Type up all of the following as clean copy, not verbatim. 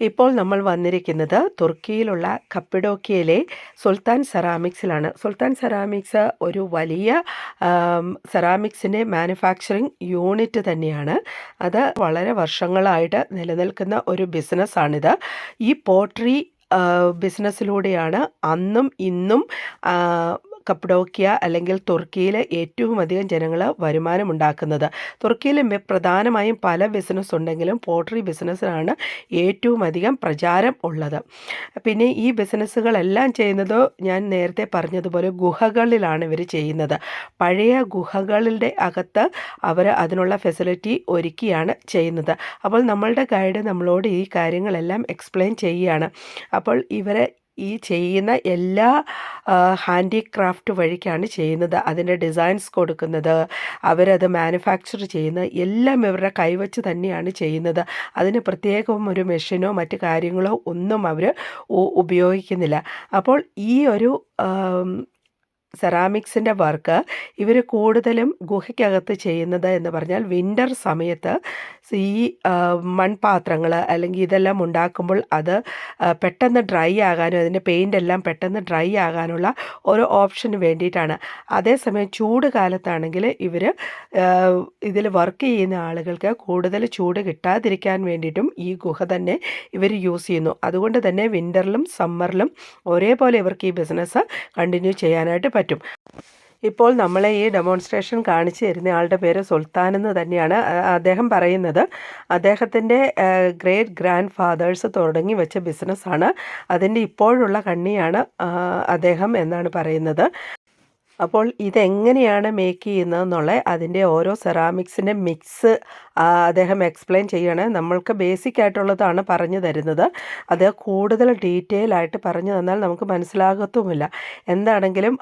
ഇപ്പോൾ നമ്മൾ വന്നിരിക്കുന്നത് തുർക്കിയിലുള്ള കപ്പഡോക്യയിലെ സുൽത്താൻ സെറാമിക്സിലാണ്. സുൽത്താൻ സെറാമിക്സ് ഒരു വലിയ സെറാമിക്സിൻ്റെ മാനുഫാക്ചറിങ് യൂണിറ്റ് തന്നെയാണ്. അത് വളരെ വർഷങ്ങളായിട്ട് നിലനിൽക്കുന്ന ഒരു ബിസിനസ്സാണിത്. ഈ പോട്രി ബിസിനസ്സിലൂടെയാണ് അന്നും ഇന്നും കപ്പഡോക്യ അല്ലെങ്കിൽ തുർക്കിയിൽ ഏറ്റവും അധികം ജനങ്ങൾ വരുമാനമുണ്ടാക്കുന്നത്. തുർക്കിയിൽ പ്രധാനമായും പല ബിസിനസ് ഉണ്ടെങ്കിലും പോട്രി ബിസിനസ്സിനാണ് ഏറ്റവും അധികം പ്രചാരം ഉള്ളത്. പിന്നെ ഈ ബിസിനസ്സുകളെല്ലാം ചെയ്യുന്നത് ഞാൻ നേരത്തെ പറഞ്ഞതുപോലെ ഗുഹകളിലാണ് ഇവർ ചെയ്യുന്നത്. പഴയ ഗുഹകളുടെ അകത്ത് അവർ അതിനുള്ള ഫെസിലിറ്റി ഒരുക്കിയാണ് ചെയ്യുന്നത്. അപ്പോൾ നമ്മളുടെ ഗൈഡ് നമ്മളോട് ഈ കാര്യങ്ങളെല്ലാം എക്സ്പ്ലെയിൻ ചെയ്യുകയാണ്. അപ്പോൾ ഇവർ ഈ ചെയ്യുന്ന എല്ലാ ഹാൻഡിക്രാഫ്റ്റ് വഴിക്കാണ് ചെയ്യുന്നത്. അതിൻ്റെ ഡിസൈൻസ് കൊടുക്കുന്നത്, അവരത് മാനുഫാക്ചർ ചെയ്യുന്നത് എല്ലാം ഇവരുടെ കൈവച്ച് തന്നെയാണ് ചെയ്യുന്നത്. അതിന് പ്രത്യേകം ഒരു മെഷീനോ മറ്റു കാര്യങ്ങളോ ഒന്നും അവർ ഉപയോഗിക്കുന്നില്ല. അപ്പോൾ ഈ ഒരു സെറാമിക്സിൻ്റെ വർക്ക് ഇവർ കൂടുതലും ഗുഹയ്ക്കകത്ത് ചെയ്യുന്നത് എന്ന് പറഞ്ഞാൽ വിൻ്റർ സമയത്ത് ഈ മൺപാത്രങ്ങൾ അല്ലെങ്കിൽ ഇതെല്ലാം ഉണ്ടാക്കുമ്പോൾ അത് പെട്ടെന്ന് ഡ്രൈ ആകാനും അതിൻ്റെ പെയിൻ്റെല്ലാം പെട്ടെന്ന് ഡ്രൈ ആകാനുള്ള ഒരു ഓപ്ഷന് വേണ്ടിയിട്ടാണ്. അതേസമയം ചൂട് കാലത്താണെങ്കിൽ ഇവർ ഇതിൽ വർക്ക് ചെയ്യുന്ന ആളുകൾക്ക് കൂടുതൽ ചൂട് കിട്ടാതിരിക്കാൻ വേണ്ടിയിട്ടും ഈ ഗുഹ തന്നെ ഇവർ യൂസ് ചെയ്യുന്നു. അതുകൊണ്ട് തന്നെ വിൻ്ററിലും സമ്മറിലും ഒരേപോലെ ഇവർക്ക് ഈ ബിസിനസ് കണ്ടിന്യൂ ചെയ്യാനായിട്ട് പറ്റും. ഇപ്പോൾ നമ്മളെ ഈ ഡെമോൺസ്ട്രേഷൻ കാണിച്ചു തരുന്ന ആളുടെ പേര് സുൽത്താൻ എന്ന് തന്നെയാണ്. അദ്ദേഹം പറയുന്നത് അദ്ദേഹത്തിൻ്റെ ഗ്രേറ്റ് ഗ്രാൻഡ് ഫാദേഴ്സ് തുടങ്ങി വെച്ച ബിസിനസ്സാണ്. അതിൻ്റെ ഇപ്പോഴുള്ള കണ്ണിയാണ് അദ്ദേഹം എന്നാണ് പറയുന്നത്. അപ്പോൾ ഇതെങ്ങനെയാണ് മേക്ക് ചെയ്യുന്നതെന്നുള്ള അതിൻ്റെ ഓരോ സെറാമിക്സിൻ്റെ മിക്സ് അദ്ദേഹം എക്സ്പ്ലെയിൻ ചെയ്യണേ. നമ്മൾക്ക് ബേസിക് ആയിട്ടുള്ളതാണ് പറഞ്ഞു തരുന്നത്. അത് കൂടുതൽ ഡീറ്റെയിൽ ആയിട്ട് പറഞ്ഞു തന്നാൽ നമുക്ക് മനസ്സിലാകത്തുമില്ല. എന്താണെങ്കിലും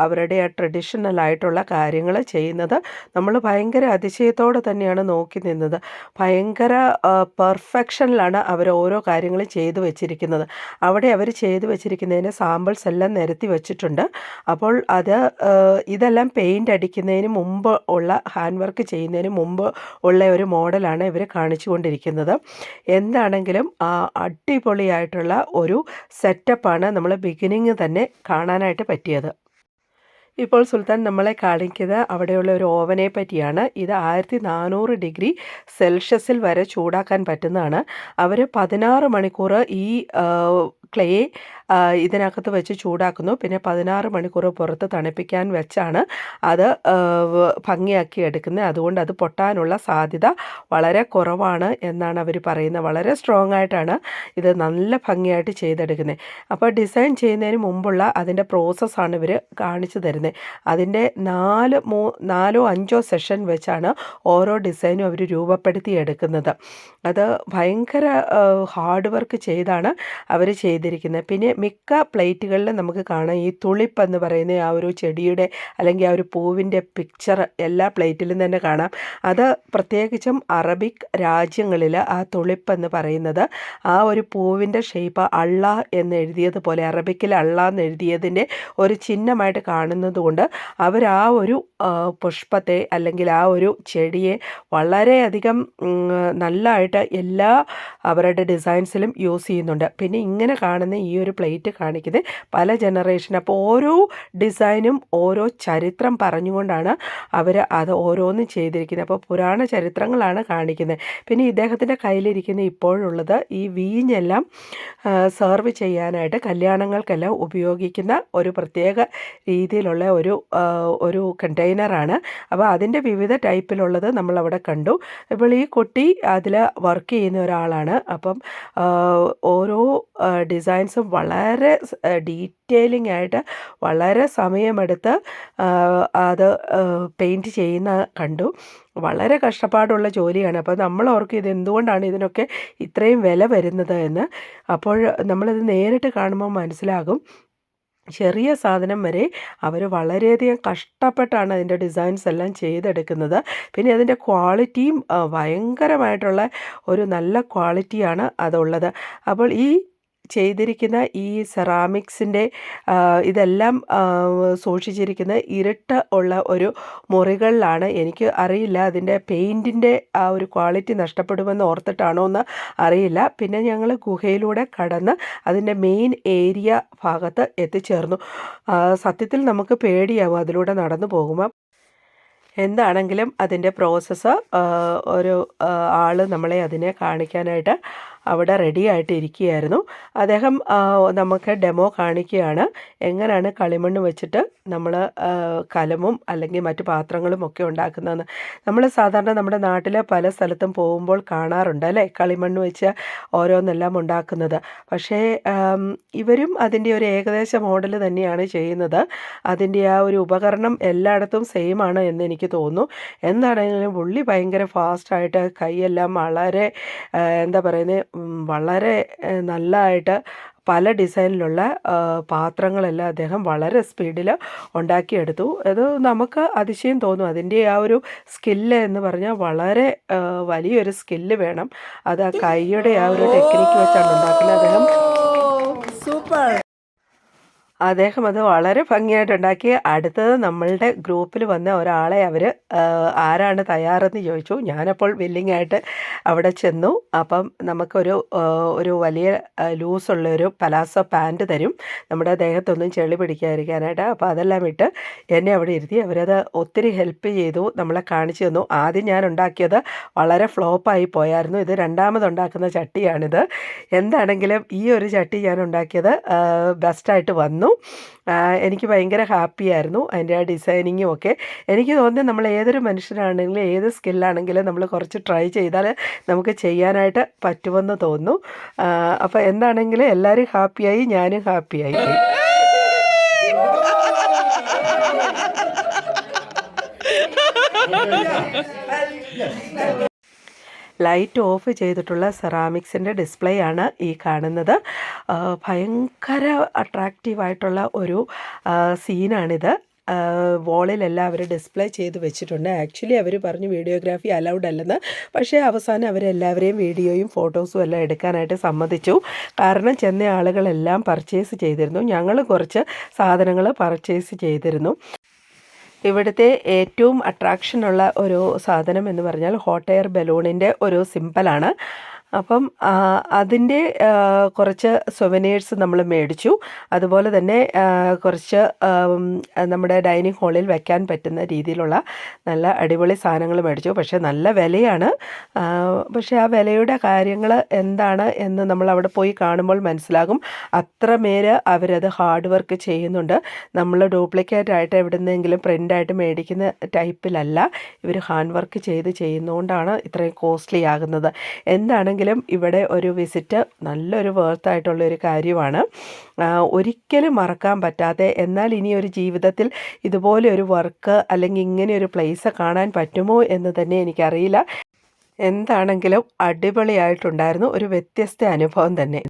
അവരുടെ ആ ട്രഡീഷണൽ ആയിട്ടുള്ള കാര്യങ്ങൾ ചെയ്യുന്നത് നമ്മൾ ഭയങ്കര അതിശയത്തോടെ തന്നെയാണ് നോക്കി നിന്നത്. ഭയങ്കര പെർഫെക്ഷനിലാണ് അവർ ഓരോ കാര്യങ്ങളും ചെയ്തു വെച്ചിരിക്കുന്നത്. അവിടെ അവർ ചെയ്തു വെച്ചിരിക്കുന്നതിന് സാമ്പിൾസ് എല്ലാം നിരത്തി വെച്ചിട്ടുണ്ട്. അപ്പോൾ ഇതെല്ലാം പെയിൻ്റ് അടിക്കുന്നതിന് മുമ്പ് ഉള്ള ഹാൻഡ് വർക്ക് ചെയ്യുന്നതിന് മുമ്പ് ഉള്ള ഒരു മോഡലാണ് ഇവർ കാണിച്ചു കൊണ്ടിരിക്കുന്നത്. എന്താണെങ്കിലും അടിപൊളിയായിട്ടുള്ള ഒരു സെറ്റപ്പാണ് നമ്മൾ ബിഗിനിങ് തന്നെ കാണാനായിട്ട് പറ്റിയത്. ഇപ്പോൾ സുൽത്താൻ നമ്മളെ കാണിക്കുന്നത് അവിടെയുള്ള ഒരു ഓവനെ പറ്റിയാണ്. ഇത് 1400 ഡിഗ്രി സെൽഷ്യസിൽ വരെ ചൂടാക്കാൻ പറ്റുന്നതാണ്. അവർ 16 മണിക്കൂർ ഈ ക്ലേ ഇതിനകത്ത് വെച്ച് ചൂടാക്കുന്നു. പിന്നെ 16 മണിക്കൂർ പുറത്ത് തണുപ്പിക്കാൻ വെച്ചാണ് അത് ഭംഗിയാക്കി എടുക്കുന്നത്. അതുകൊണ്ട് അത് പൊട്ടാനുള്ള സാധ്യത വളരെ കുറവാണ് എന്നാണ് അവർ പറയുന്നത്. വളരെ സ്ട്രോങ് ആയിട്ടാണ് ഇത് നല്ല ഭംഗിയായിട്ട് ചെയ്തെടുക്കുന്നത്. അപ്പോൾ ഡിസൈൻ ചെയ്യുന്നതിന് മുമ്പുള്ള അതിൻ്റെ പ്രോസസ്സാണ് ഇവർ കാണിച്ചു തരുന്നത്. അതിൻ്റെ 4-5 സെഷൻ വെച്ചാണ് ഓരോ ഡിസൈനും അവർ രൂപപ്പെടുത്തി എടുക്കുന്നത്. അത് ഭയങ്കര ഹാർഡ് വർക്ക് ചെയ്താണ് അവർ ചെയ്തിരിക്കുന്നത്. പിന്നെ മിക്ക പ്ലേറ്റുകളിലും നമുക്ക് കാണാം ഈ തുളിപ്പ് എന്ന് പറയുന്ന ആ ഒരു ചെടിയുടെ അല്ലെങ്കിൽ ആ ഒരു പൂവിൻ്റെ പിക്ചർ എല്ലാ പ്ലേറ്റിലും തന്നെ കാണാം. അത് പ്രത്യേകിച്ചും അറബിക് രാജ്യങ്ങളിൽ ആ തുളിപ്പ് എന്ന് പറയുന്നത് ആ ഒരു പൂവിൻ്റെ ഷേപ്പ് അള്ള എന്ന് എഴുതിയതുപോലെ അറബിക്കിൽ അള്ള എന്ന് എഴുതിയതിൻ്റെ ഒരു ചിഹ്നമായിട്ട് കാണുന്നത് കൊണ്ട് അവർ ആ ഒരു പുഷ്പത്തെ അല്ലെങ്കിൽ ആ ഒരു ചെടിയെ വളരെയധികം നല്ലതായിട്ട് എല്ലാ അവരുടെ ഡിസൈൻസിലും യൂസ് ചെയ്യുന്നുണ്ട്. പിന്നെ ഇങ്ങനെ കാണുന്ന ഈ ഒരു പ്ലേറ്റ് കാണിക്കുന്നത് പല ജനറേഷൻ. അപ്പോൾ ഓരോ ഡിസൈനും ഓരോ ചരിത്രം പറഞ്ഞുകൊണ്ടാണ് അവർ അത് ഓരോന്നും ചെയ്തിരിക്കുന്നത്. അപ്പോൾ പുരാണ ചരിത്രങ്ങളാണ് കാണിക്കുന്നത്. പിന്നെ ഇദ്ദേഹത്തിൻ്റെ കയ്യിലിരിക്കുന്ന ഇപ്പോഴുള്ളത് ഈ വീഞ്ഞെല്ലാം സെർവ് ചെയ്യാനായിട്ട് കല്യാണങ്ങൾക്കെല്ലാം ഉപയോഗിക്കുന്ന ഒരു പ്രത്യേക രീതിയിലുള്ള ഒരു കണ്ടെയ്നറാണ്. അപ്പോൾ അതിൻ്റെ വിവിധ ടൈപ്പിലുള്ളത് നമ്മളവിടെ കണ്ടു. ഇപ്പോൾ ഈ കുട്ടി അതിൽ വർക്ക് ചെയ്യുന്ന ഒരാളാണ്. അപ്പം ഓരോ ഡിസൈൻസും വളരെ ഡീറ്റെയിലിംഗ് ആയിട്ട് വളരെ സമയമെടുത്ത് അത് പെയിൻറ്റ് ചെയ്യുന്ന കണ്ടു. വളരെ കഷ്ടപ്പാടുള്ള ജോലിയാണ്. അപ്പോൾ നമ്മൾ ഓർക്കും ഇത് എന്തുകൊണ്ടാണ് ഇതിനൊക്കെ ഇത്രയും വില വരുന്നത് എന്ന്. അപ്പോൾ നമ്മളിത് നേരിട്ട് കാണുമ്പോൾ മനസ്സിലാകും. ചെറിയ സാധനം വരെ അവർ വളരെയധികം കഷ്ടപ്പെട്ടാണ് അതിൻ്റെ ഡിസൈൻസ് എല്ലാം ചെയ്തെടുക്കുന്നത്. പിന്നെ അതിൻ്റെ ക്വാളിറ്റിയും ഭയങ്കരമായിട്ടുള്ള ഒരു നല്ല ക്വാളിറ്റിയാണ് അതുള്ളത്. അപ്പോൾ ഈ ചെയ്തിരിക്കുന്ന ഈ സെറാമിക്സിൻ്റെ ഇതെല്ലാം സൂക്ഷിച്ചിരിക്കുന്ന ഇരുട്ട് ഉള്ള ഒരു മുറികളിലാണ്. എനിക്ക് അറിയില്ല അതിൻ്റെ പെയിൻറ്റിൻ്റെ ആ ഒരു ക്വാളിറ്റി നഷ്ടപ്പെടുമെന്ന് ഓർത്തിട്ടാണോ എന്ന് അറിയില്ല. പിന്നെ ഞങ്ങൾ ഗുഹയിലൂടെ കടന്ന് അതിൻ്റെ മെയിൻ ഏരിയ ഭാഗത്ത് എത്തിച്ചേർന്നു. സത്യത്തിൽ നമുക്ക് പേടിയാവും അതിലൂടെ നടന്നു പോകുമ്പോൾ. എന്താണെങ്കിലും അതിൻ്റെ പ്രോസസ്സ് ഒരു ആൾ നമ്മളെ അതിനെ കാണിക്കാനായിട്ട് അവിടെ റെഡി ആയിട്ട് ഇരിക്കുകയായിരുന്നു. അദ്ദേഹം നമുക്ക് ഡെമോ കാണിക്കുകയാണ് എങ്ങനെയാണ് കളിമണ്ണ് വെച്ചിട്ട് നമ്മൾ കലമും അല്ലെങ്കിൽ മറ്റു പാത്രങ്ങളും ഒക്കെ ഉണ്ടാക്കുന്നതെന്ന്. നമ്മൾ സാധാരണ നമ്മുടെ നാട്ടിൽ പല സ്ഥലത്തും പോകുമ്പോൾ കാണാറുണ്ട് അല്ലേ, കളിമണ്ണ് വെച്ച് ഓരോന്നെല്ലാം ഉണ്ടാക്കുന്നത്. പക്ഷേ ഇവരും അതിൻ്റെ ഒരു ഏകദേശ മോഡൽ തന്നെയാണ് ചെയ്യുന്നത്. അതിൻ്റെ ആ ഒരു ഉപകരണം എല്ലായിടത്തും സെയിം ആണ് എന്ന് എനിക്ക് തോന്നുന്നു. എന്താണെങ്കിലും പുള്ളി ഭയങ്കര ഫാസ്റ്റായിട്ട് കൈയെല്ലാം വളരെ എന്താ പറയുന്നത്, വളരെ നല്ലതായിട്ട് പല ഡിസൈനിലുള്ള പാത്രങ്ങളെല്ലാം അദ്ദേഹം വളരെ സ്പീഡിൽ ഉണ്ടാക്കിയെടുത്തു. അത് നമുക്ക് അതിശയം തോന്നും. അതിൻ്റെ ആ ഒരു സ്കില്ല് എന്ന് പറഞ്ഞാൽ വളരെ വലിയൊരു സ്കില്ല് വേണം. അത് ആ കൈയുടെ ആ ഒരു ടെക്നിക്ക് വെച്ചാണ് ഉണ്ടാക്കുന്നത്. അദ്ദേഹം അത് വളരെ ഭംഗിയായിട്ടുണ്ടാക്കി. അടുത്തത് നമ്മളുടെ ഗ്രൂപ്പിൽ വന്ന ഒരാളെ അവർ ആരാണ് തയ്യാറെന്ന് ചോദിച്ചു. ഞാനപ്പോൾ വില്ലിങ് ആയിട്ട് അവിടെ ചെന്നു. അപ്പം ഒരു വലിയ ലൂസുള്ളൊരു പലാസോ പാൻറ്റ് തരും, നമ്മുടെ ദേഹത്തൊന്നും ചെളി പിടിക്കാതിരിക്കാനായിട്ട്. അപ്പോൾ അതെല്ലാം ഇട്ട് എന്നെ അവിടെ ഇരുത്തി. അവരത് ഒത്തിരി ഹെൽപ്പ് ചെയ്തു, നമ്മളെ കാണിച്ചു തന്നു. ആദ്യം ഞാൻ ഉണ്ടാക്കിയത് വളരെ ഫ്ലോപ്പായി പോയായിരുന്നു. ഇത് രണ്ടാമതുണ്ടാക്കുന്ന ചട്ടിയാണിത്. എന്താണെങ്കിലും ഈ ഒരു ചട്ടി ഞാൻ ഉണ്ടാക്കിയത് ബെസ്റ്റായിട്ട് വന്നു. എനിക്ക് ഭയങ്കര ഹാപ്പിയായിരുന്നു അതിൻ്റെ ആ ഡിസൈനിങ്ങും ഒക്കെ. എനിക്ക് തോന്നുന്നത് നമ്മൾ ഏതൊരു മനുഷ്യനാണെങ്കിലും ഏത് സ്കില്ലാണെങ്കിലും നമ്മൾ കുറച്ച് ട്രൈ ചെയ്താൽ നമുക്ക് ചെയ്യാനായിട്ട് പറ്റുമെന്ന് തോന്നുന്നു. അപ്പോൾ എന്താണെങ്കിലും എല്ലാവരും ഹാപ്പിയായി, ഞാനും ഹാപ്പിയായി. ലൈറ്റ് ഓഫ് ചെയ്തിട്ടുള്ള സെറാമിക്സിൻ്റെ ഡിസ്പ്ലേ ആണ് ഈ കാണുന്നത്. ഭയങ്കര അട്രാക്റ്റീവായിട്ടുള്ള ഒരു സീനാണിത്. വോളിലെല്ലാം അവർ ഡിസ്പ്ലേ ചെയ്ത് വെച്ചിട്ടുണ്ട്. ആക്ച്വലി അവർ പറഞ്ഞു വീഡിയോഗ്രാഫി അലൗഡ് അല്ലെന്ന്. പക്ഷേ അവസാനം അവരെല്ലാവരെയും വീഡിയോയും ഫോട്ടോസും എല്ലാം എടുക്കാനായിട്ട് സമ്മതിച്ചു. കാരണം ചെന്ന ആളുകളെല്ലാം പർച്ചേസ് ചെയ്തിരുന്നു. ഞങ്ങൾ കുറച്ച് സാധനങ്ങൾ പർച്ചേസ് ചെയ്തിരുന്നു. ഇവിടുത്തെ ഏറ്റവും അട്രാക്ഷനുള്ള ഒരു സാധനം എന്ന് പറഞ്ഞാൽ ഹോട്ട് എയർ ബലൂണിൻ്റെ ഒരു സിമ്പലാണ്. അപ്പം അതിൻ്റെ കുറച്ച് സൊവനീഴ്സ് നമ്മൾ മേടിച്ചു. അതുപോലെ തന്നെ കുറച്ച് നമ്മുടെ ഡൈനിങ് ഹാളിൽ വെക്കാൻ പറ്റുന്ന രീതിയിലുള്ള നല്ല അടിപൊളി സാധനങ്ങൾ മേടിച്ചു. പക്ഷേ നല്ല വിലയാണ്. പക്ഷേ ആ വിലയുടെ കാര്യങ്ങൾ എന്താണ് എന്ന് നമ്മൾ അവിടെ പോയി കാണുമ്പോൾ മനസ്സിലാകും. അത്രമേൽ അവരത് ഹാർഡ് വർക്ക് ചെയ്യുന്നുണ്ട്. നമ്മൾ ഡ്യൂപ്ലിക്കേറ്റ് ആയിട്ട് എവിടുന്നെങ്കിലും പ്രിൻ്റായിട്ട് മേടിക്കുന്ന ടൈപ്പിലല്ല, ഇവർ ഹാൻഡ് വർക്ക് ചെയ്യുന്നതുകൊണ്ടാണ് ഇത്രയും കോസ്റ്റ്ലി ആകുന്നത്. എന്താണെങ്കിലും ഇവിടെ ഒരു വിസിറ്റ് നല്ലൊരു വേർത്തായിട്ടുള്ളൊരു കാര്യമാണ്. ഒരിക്കലും മറക്കാൻ പറ്റാത്ത, എന്നാൽ ഇനി ഒരു ജീവിതത്തിൽ ഇതുപോലെ ഒരു വർക്ക് അല്ലെങ്കിൽ ഇങ്ങനെ ഒരു പ്ലേസ് കാണാൻ പറ്റുമോ എന്ന് തന്നെ എനിക്കറിയില്ല. എന്താണെങ്കിലും അടിപൊളിയായിട്ടുണ്ടായിരുന്നു. ഒരു വ്യത്യസ്ത അനുഭവം തന്നെ.